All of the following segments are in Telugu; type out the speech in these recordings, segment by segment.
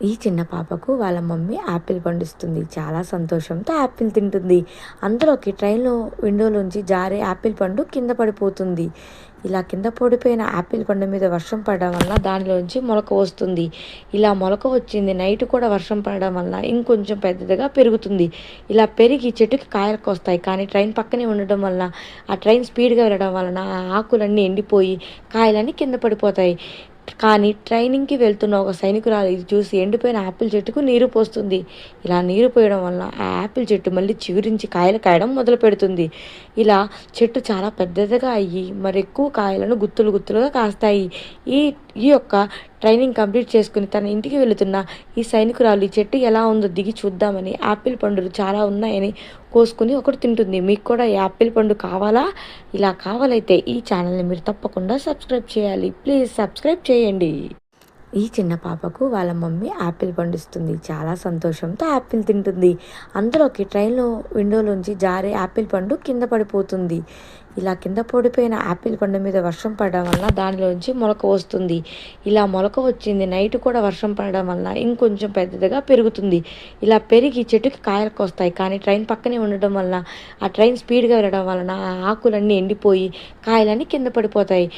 ఈ చిన్న పాపకు వాళ్ళ మమ్మీ యాపిల్ పండిస్తుంది. చాలా సంతోషంతో యాపిల్ తింటుంది. అందులోకి ట్రైన్‌లో విండోలోంచి జారే యాపిల్ పండు కింద పడిపోతుంది. ఇలా కింద పడిపోయిన యాపిల్ పండు మీద వర్షం పడడం వల్ల దానిలోంచి మొలక వస్తుంది. ఇలా మొలక వచ్చింది నైట్ కూడా వర్షం పడడం వల్ల ఇంకొంచెం పెద్దదిగా పెరుగుతుంది. ఇలా పెరిగి చెట్టుకి కాయలకొస్తాయి. కానీ ట్రైన్ పక్కనే ఉండడం వల్ల ఆ ట్రైన్ స్పీడ్‌గా వెళ్ళడం వలన ఆ ఆకులన్నీ ఎండిపోయి కాయలన్నీ కింద పడిపోతాయి. కానీ ట్రైనింగ్‌కి వెళ్తున్న ఒక సైనికురాలు ఇది చూసి ఎండిపోయిన ఆపిల్ చెట్టుకు నీరు పోస్తుంది. ఇలా నీరు పోయడం వల్ల ఆ ఆపిల్ చెట్టు మళ్ళీ చిగురించి కాయలు కాయడం మొదలుపెడుతుంది. ఇలా చెట్టు చాలా పెద్దదిగా అయ్యి మరెక్కువ కాయలను గుత్తులు గుత్తులుగా కాస్తాయి. ఈ ఈ యొక్క ట్రైనింగ్ కంప్లీట్ చేసుకుని తన ఇంటికి వెళుతున్న ఈ సైనికురాలు ఈ చెట్టు ఎలా ఉందో దిగి చూద్దామని యాపిల్ పండులు చాలా ఉన్నాయని కోసుకుని ఒకటి తింటుంది. మీకు కూడా ఈ యాపిల్ పండు కావాలా? ఇలా కావాలైతే ఈ ఛానల్ని మీరు తప్పకుండా సబ్స్క్రైబ్ చేయాలి. ప్లీజ్ సబ్స్క్రైబ్ చేయండి. ఈ చిన్న పాపకు వాళ్ళ మమ్మీ యాపిల్ పండిస్తుంది. చాలా సంతోషంతో యాపిల్ తింటుంది. అందులోకి ట్రైన్‌లో విండోలోంచి జారే యాపిల్ పండు కింద పడిపోతుంది. ఇలా కింద పడిపోయిన యాపిల్ పండు మీద వర్షం పడడం వల్ల దానిలోంచి మొలక వస్తుంది. ఇలా మొలక వచ్చింది నైట్ కూడా వర్షం పడడం వల్ల ఇంకొంచెం పెద్దదిగా పెరుగుతుంది. ఇలా పెరిగి చెట్టుకి కాయలకొస్తాయి. కానీ ట్రైన్ పక్కనే ఉండడం వల్ల ఆ ట్రైన్ స్పీడ్‌గా వెళ్ళడం వలన ఆ ఆకులన్నీ ఎండిపోయి కాయలన్నీ కింద పడిపోతాయి.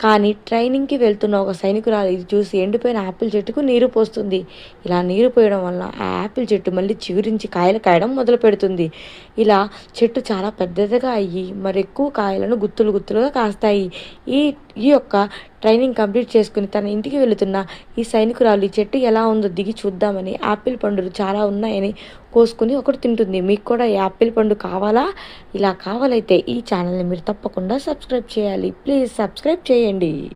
కానీ ట్రైనింగ్‌కి వెళ్తున్న ఒక సైనికురాలు ఇది చూసి ఎండిపోయిన ఆపిల్ చెట్టుకు నీరు పోస్తుంది. ఇలా నీరు పోయడం వల్ల ఆ ఆపిల్ చెట్టు మళ్ళీ చిగురించి కాయలు కాయడం మొదలుపెడుతుంది. ఇలా చెట్టు చాలా పెద్దదిగా అయ్యి మరెక్కువ కాయలను గుత్తులు గుత్తులుగా కాస్తాయి. ఈ ఈ యొక్క ట్రైనింగ్ కంప్లీట్ చేసుకుని తన ఇంటికి వెళుతున్న ఈ సైనికురాలు ఈ చెట్టు ఎలా ఉందో దిగి చూద్దామని యాపిల్ పండులు చాలా ఉన్నాయని కోసుకుని ఒకటి తింటుంది. మీకు కూడా ఈ యాపిల్ పండు కావాలా? ఇలా కావాలైతే ఈ ఛానల్ని మీరు తప్పకుండా సబ్స్క్రైబ్ చేయాలి. ప్లీజ్ సబ్స్క్రైబ్ చేయండి.